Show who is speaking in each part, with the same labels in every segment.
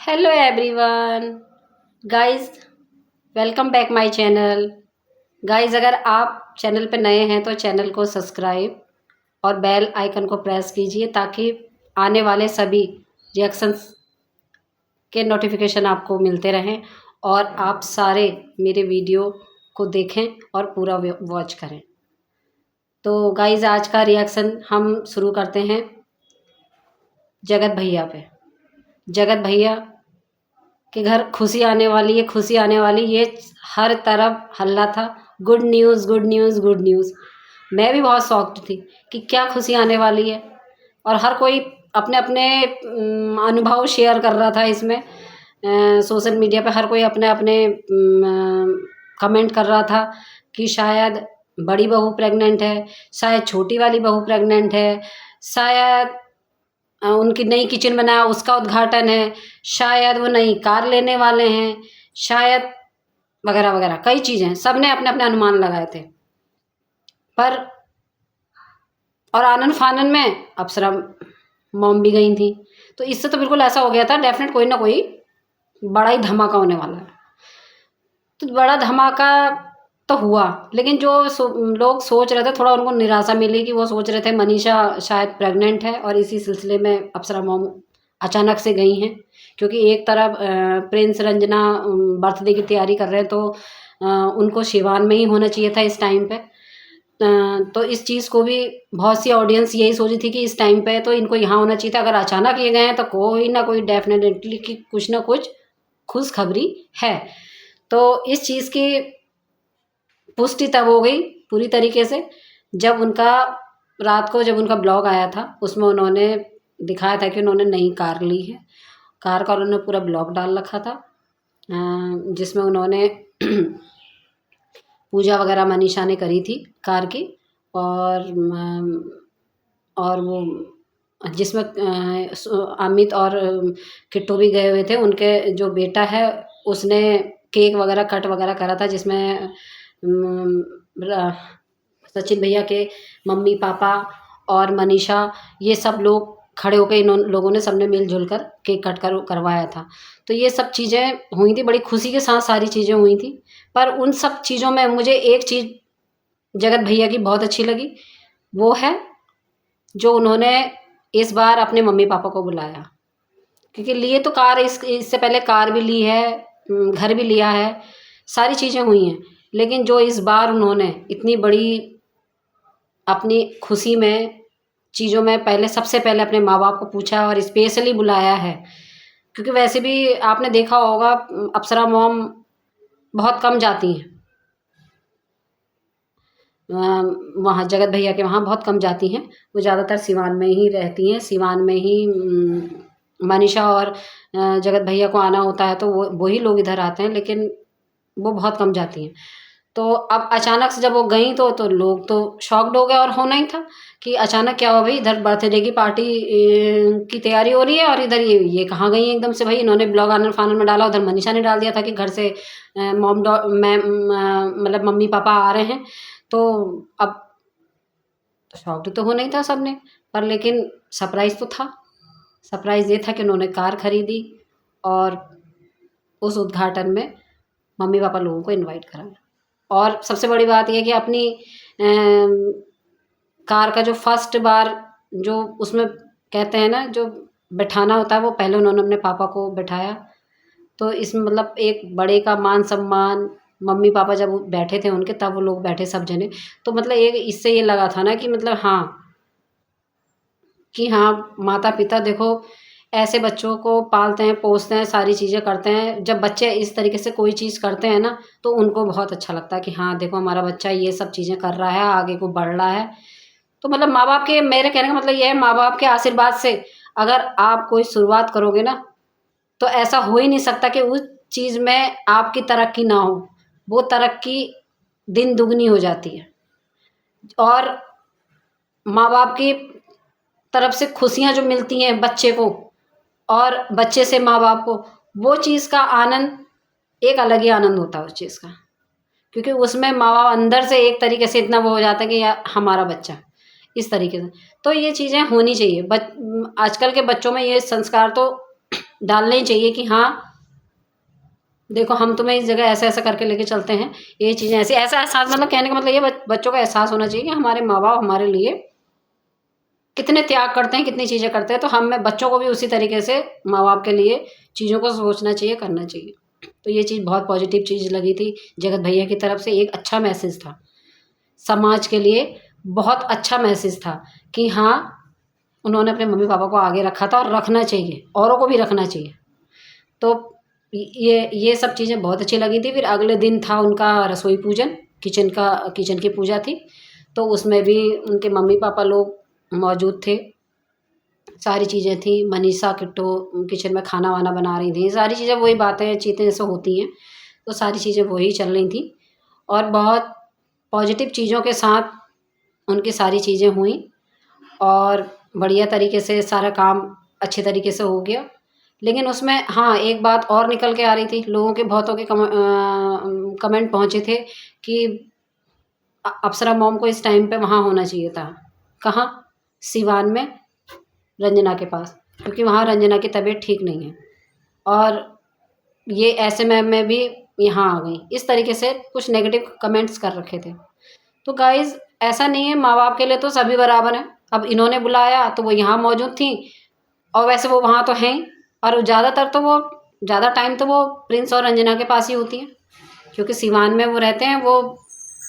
Speaker 1: Hello everyone guys, welcome back my channel. Guys, अगर आप channel पे नए हैं तो चैनल को सब्सक्राइब और बेल आइकन को प्रेस कीजिए ताकि आने वाले सभी रिएक्शंस के नोटिफिकेशन आपको मिलते रहें और आप सारे मेरे वीडियो को देखें और पूरा वॉच करें। तो गाइस, आज का रिएक्शन हम शुरू करते हैं जगत भैया पे। जगत भैया कि घर खुशी आने वाली है, खुशी आने वाली, ये हर तरफ हल्ला था। Good news, good news, good news. मैं भी बहुत शॉक्ड थी कि क्या खुशी आने वाली है, और हर कोई अपने अपने अनुभव शेयर कर रहा था इसमें। सोशल मीडिया पे हर कोई अपने अपने कमेंट कर रहा था कि शायद बड़ी बहू प्रेग्नेंट है, शायद छोटी वाली बहू प्रेग्नेंट है, शायद उनकी नई किचन बनाया उसका उद्घाटन है, शायद वो नई कार लेने वाले हैं, शायद वगैरह वगैरह कई चीज़ें। सब ने अपने अपने अनुमान लगाए थे, पर और आनन फानन में अप्सरा मॉम भी गई थी। तो इससे तो बिल्कुल ऐसा हो गया था, डेफिनेट कोई ना कोई बड़ा ही धमाका होने वाला है। तो बड़ा धमाका तो हुआ, लेकिन जो लोग सोच रहे थे, थोड़ा उनको निराशा मिली कि वो सोच रहे थे मनीषा शायद प्रेग्नेंट है और इसी सिलसिले में अप्सरा मॉम अचानक से गई हैं। क्योंकि एक तरफ प्रिंस रंजना बर्थडे की तैयारी कर रहे हैं, तो उनको शिवान में ही होना चाहिए था इस टाइम पे। तो इस चीज़ को भी बहुत सी ऑडियंस यही सोची थी कि इस टाइम पे तो इनको यहाँ होना चाहिए था। अगर अचानक ये गए हैं तो कोई ना कोई डेफिनेटली कि कुछ ना कुछ खुशखबरी है। तो इस चीज़ की पुष्टि तब हो गई पूरी तरीके से जब उनका रात को जब उनका ब्लॉग आया था, उसमें उन्होंने दिखाया था कि उन्होंने नई कार ली है। कार का उन्होंने पूरा ब्लॉग डाल रखा था, जिसमें उन्होंने पूजा वगैरह मनीषा ने करी थी कार की। और वो जिसमें अमित और किट्टू भी गए हुए थे। उनके जो बेटा है उसने केक वगैरह कट वगैरह करा था, जिसमें सचिन भैया के मम्मी पापा और मनीषा, ये सब लोग खड़े होकर इन लोगों ने सबने मिलजुल कर केक कट कर करवाया था। तो ये सब चीज़ें हुई थी, बड़ी खुशी के साथ सारी चीज़ें हुई थी। पर उन सब चीज़ों में मुझे एक चीज़ जगत भैया की बहुत अच्छी लगी, वो है जो उन्होंने इस बार अपने मम्मी पापा को बुलाया। क्योंकि लिए तो कार, इससे पहले कार भी ली है, घर भी लिया है, सारी चीज़ें हुई हैं, लेकिन जो इस बार उन्होंने इतनी बड़ी अपनी खुशी में चीज़ों में पहले सबसे पहले अपने माँ बाप को पूछा और स्पेशली बुलाया है। क्योंकि वैसे भी आपने देखा होगा अप्सरा मॉम बहुत कम जाती हैं वहाँ, जगत भैया के वहाँ बहुत कम जाती हैं। वो ज़्यादातर सिवान में ही रहती हैं, सिवान में ही मनीषा और जगत भैया को आना होता है तो वो वही लोग इधर आते हैं, लेकिन वो बहुत कम जाती हैं। तो अब अचानक से जब वो गई तो लोग तो शॉक्ड हो गए, और होना ही था कि अचानक क्या हुआ भाई, इधर बर्थडे की पार्टी की तैयारी हो रही है और इधर ये कहाँ गई एकदम से। भाई इन्होंने ब्लॉग आनर फानर में डाला, उधर मनीषा ने डाल दिया था कि घर से मॉम मतलब मम्मी पापा आ रहे हैं। तो अब शॉक्ड तो होना ही था सबने, पर लेकिन सरप्राइज़ तो था। सरप्राइज़ ये था कि उन्होंने कार खरीदी और उस उद्घाटन में मम्मी पापा लोगों को इनवाइट करा। और सबसे बड़ी बात यह कि अपनी कार का जो फर्स्ट बार जो उसमें कहते हैं ना जो बैठाना होता है, वो पहले उन्होंने अपने पापा को बैठाया। तो इसमें मतलब एक बड़े का मान सम्मान, मम्मी पापा जब वो बैठे थे उनके, तब वो लोग बैठे सब जने। तो मतलब एक इससे ये लगा था ना कि मतलब हाँ माता पिता देखो ऐसे बच्चों को पालते हैं, पोसते हैं, सारी चीज़ें करते हैं। जब बच्चे इस तरीके से कोई चीज़ करते हैं ना, तो उनको बहुत अच्छा लगता है कि हाँ देखो हमारा बच्चा ये सब चीज़ें कर रहा है, आगे को बढ़ रहा है। तो मतलब माँ बाप के, मेरे कहने का मतलब ये है, माँ बाप के आशीर्वाद से अगर आप कोई शुरुआत करोगे ना, तो ऐसा हो ही नहीं सकता कि उस चीज़ में आपकी तरक्की ना हो। वो तरक्की दिन दुगनी हो जाती है। और माँ बाप की तरफ से खुशियाँ जो मिलती हैं बच्चे को और बच्चे से माँ बाप को, वो चीज़ का आनंद एक अलग ही आनंद होता है उस चीज़ का। क्योंकि उसमें माँ बाप अंदर से एक तरीके से इतना वो हो जाता है कि यार हमारा बच्चा इस तरीके से। तो ये चीज़ें होनी चाहिए। आजकल के बच्चों में ये संस्कार तो डालने ही चाहिए कि हाँ देखो हम तुम्हें इस जगह ऐसा ऐसा करके लेके चलते हैं, ये चीज़ें ऐसी, ऐसा एहसास, मतलब कहने का मतलब ये बच्चों का एहसास होना चाहिए कि हमारे माँ बाप हमारे लिए कितने त्याग करते हैं, कितनी चीज़ें करते हैं, तो हमें बच्चों को भी उसी तरीके से माँ बाप के लिए चीज़ों को सोचना चाहिए, करना चाहिए। तो ये चीज़ बहुत पॉजिटिव चीज़ लगी थी जगत भैया की तरफ से, एक अच्छा मैसेज था समाज के लिए, बहुत अच्छा मैसेज था कि हाँ उन्होंने अपने मम्मी पापा को आगे रखा था और रखना चाहिए, औरों को भी रखना चाहिए। तो ये सब चीज़ें बहुत अच्छी लगी थी। फिर अगले दिन था उनका रसोई पूजन, किचन की पूजा थी, तो उसमें भी उनके मम्मी पापा लोग मौजूद थे, सारी चीज़ें थी। मनीषा किट्टो किचन में खाना वाना बना रही थी, सारी चीज़ें वही बातें चीतें जैसे होती हैं, तो सारी चीज़ें वही चल रही थी और बहुत पॉजिटिव चीज़ों के साथ उनकी सारी चीज़ें हुई और बढ़िया तरीके से सारा काम अच्छे तरीके से हो गया। लेकिन उसमें हाँ एक बात और निकल के आ रही थी, लोगों के बहुतों के कमेंट पहुँचे थे कि अप्सरा मॉम को इस टाइम पे वहाँ होना चाहिए था। कहाँ? सिवान में रंजना के पास, क्योंकि वहाँ रंजना की तबीयत ठीक नहीं है और ये ऐसे में मैं भी यहाँ आ गई, इस तरीके से कुछ नेगेटिव कमेंट्स कर रखे थे। तो गाइज़ ऐसा नहीं है, माँ बाप के लिए तो सभी बराबर हैं। अब इन्होंने बुलाया तो वो यहाँ मौजूद थी और वैसे वो वहाँ तो हैं ही, और ज़्यादातर तो वो ज़्यादा टाइम तो वो प्रिंस और रंजना के पास ही होती हैं, क्योंकि सिवान में वो रहते हैं। वो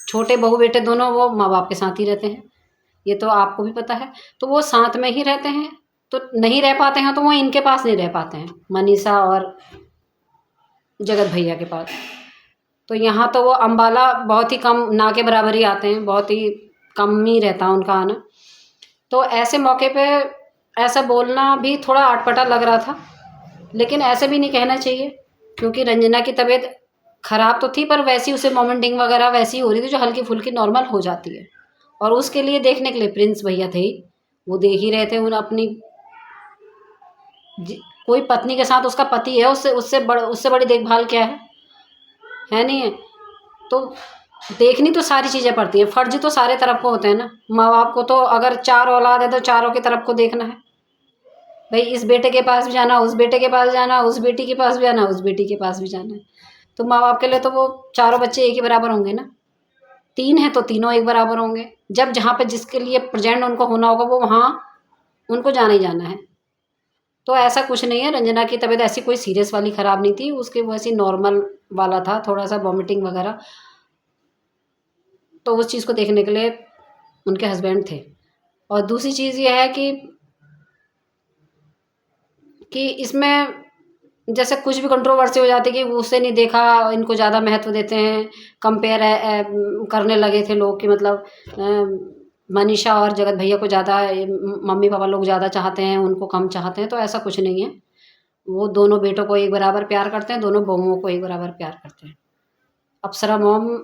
Speaker 1: छोटे बहू बेटे दोनों वो माँ बाप के साथ ही रहते हैं, ये तो आपको भी पता है। तो वो साथ में ही रहते हैं, तो नहीं रह पाते हैं तो वो इनके पास नहीं रह पाते हैं, मनीषा और जगत भैया के पास। तो यहाँ तो वो अम्बाला बहुत ही कम, ना के बराबर ही आते हैं, बहुत ही कम ही रहता है उनका आना। तो ऐसे मौके पे ऐसा बोलना भी थोड़ा अटपटा लग रहा था, लेकिन ऐसे भी नहीं कहना चाहिए, क्योंकि रंजना की तबीयत ख़राब तो थी पर वैसी उसे वॉमिटिंग वगैरह वैसी हो रही थी जो हल्की फुल्की नॉर्मल हो जाती है, और उसके लिए देखने के लिए प्रिंस भैया थे ही, वो देख ही रहे थे। उन अपनी कोई पत्नी के साथ, उसका पति है, उससे बड़ी देखभाल क्या है नहीं है? तो देखनी तो सारी चीज़ें पड़ती हैं, फ़र्ज़ तो सारे तरफ को होते हैं ना। माँ बाप को तो अगर 4 औलाद है तो चारों की तरफ को देखना है। भई इस बेटे के पास भी जाना, उस बेटे के पास जाना, उस बेटी के पास भी जाना, उस बेटी के पास भी जाना है। तो माँ बाप के लिए तो वो चारों बच्चे एक ही बराबर होंगे ना। 3 हैं तो तीनों एक बराबर होंगे। जब जहाँ पे जिसके लिए प्रेज़ेंट उनको होना होगा वो वहाँ उनको जाना ही जाना है। तो ऐसा कुछ नहीं है, रंजना की तबीयत ऐसी कोई सीरियस वाली ख़राब नहीं थी, उसकी वो ऐसी नॉर्मल वाला था, थोड़ा-सा वॉमिटिंग वगैरह। तो उस चीज़ को देखने के लिए उनके हस्बैंड थे। और दूसरी चीज़ ये है कि इसमें जैसे कुछ भी कंट्रोवर्सी हो जाती है कि उससे नहीं देखा, इनको ज़्यादा महत्व देते हैं, कंपेयर करने लगे थे लोग कि मतलब मनीषा और जगत भैया को ज़्यादा मम्मी पापा लोग ज़्यादा चाहते हैं, उनको कम चाहते हैं, तो ऐसा कुछ नहीं है। वो दोनों बेटों को एक बराबर प्यार करते हैं, दोनों बहुओं को एक बराबर प्यार करते हैं। अप्सरा मॉम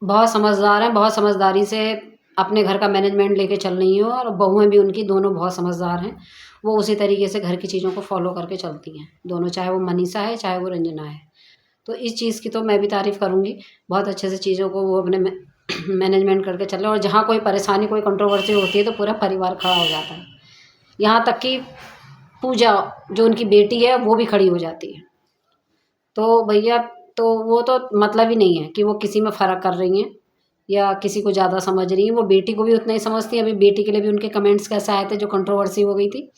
Speaker 1: बहुत समझदार हैं, बहुत समझदारी से अपने घर का मैनेजमेंट लेके चल रही हैं, और बहुएँ भी उनकी दोनों बहुत समझदार हैं। वो उसी तरीके से घर की चीज़ों को फ़ॉलो करके चलती हैं दोनों, चाहे वो मनीषा है, चाहे वो रंजना है। तो इस चीज़ की तो मैं भी तारीफ़ करूँगी, बहुत अच्छे से चीज़ों को वो अपने मैनेजमेंट करके चल रहे हैं, और जहाँ कोई परेशानी, कोई कंट्रोवर्सी होती है तो पूरा परिवार खड़ा हो जाता है। यहाँ तक कि पूजा, जो उनकी बेटी है, वो भी खड़ी हो जाती है। तो भैया, तो वो तो मतलब ही नहीं है कि वो किसी में फ़र्क कर रही हैं या किसी को ज़्यादा समझ रही हैं। वो बेटी को भी उतना ही समझती हैं। अभी बेटी के लिए भी उनके कमेंट्स कैसे आए थे जो कंट्रोवर्सी हो गई थी,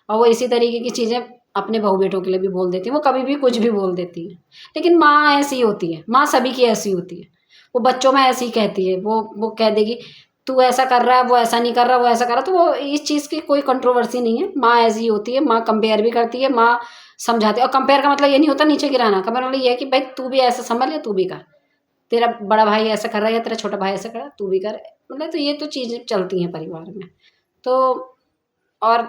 Speaker 1: और वो इसी तरीके की चीज़ें अपने बहू बेटों के लिए भी बोल देती हैं। वो कभी भी कुछ भी बोल देती हैं, लेकिन माँ ऐसी होती है, माँ सभी की ऐसी होती है। वो बच्चों में ऐसी ही कहती है, वो कह देगी तू ऐसा कर रहा है, वो ऐसा नहीं कर रहा, वो ऐसा कर रहा है। तो वो इस चीज़ की कोई कंट्रोवर्सी नहीं है। माँ ऐसी होती है, माँ कंपेयर भी करती है, माँ समझाती है। और कंपेयर का मतलब ये नहीं होता नीचे गिराना, कंपेयर मतलब ये है कि भाई तू भी ऐसा संभल या तू भी कर, तेरा बड़ा भाई ऐसा कर रहा है या तेरा छोटा भाई ऐसा कर रहा है, तू भी कर। मतलब तो ये तो चीज़ें चलती हैं परिवार में। तो और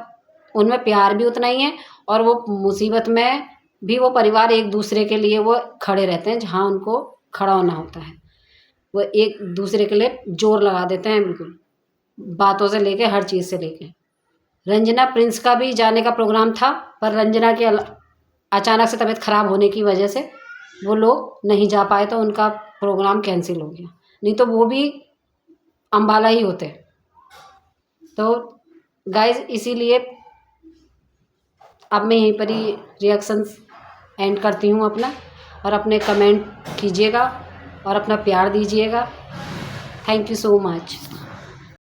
Speaker 1: उनमें प्यार भी उतना ही है, और वो मुसीबत में भी वो परिवार एक दूसरे के लिए वो खड़े रहते हैं, जहाँ उनको खड़ा होना होता है। वो एक दूसरे के लिए जोर लगा देते हैं बिल्कुल, बातों से लेके हर चीज़ से लेके। रंजना प्रिंस का भी जाने का प्रोग्राम था, पर रंजना के अचानक से तबीयत ख़राब होने की वजह से वो लोग नहीं जा पाए, तो उनका प्रोग्राम कैंसिल हो गया, नहीं तो वो भी अम्बाला ही होते। तो गाइज़ इसीलिए अब मैं यहीं पर ही रिएक्शंस एंड करती हूँ अपना, और अपने कमेंट कीजिएगा और अपना प्यार दीजिएगा। Thank you so much.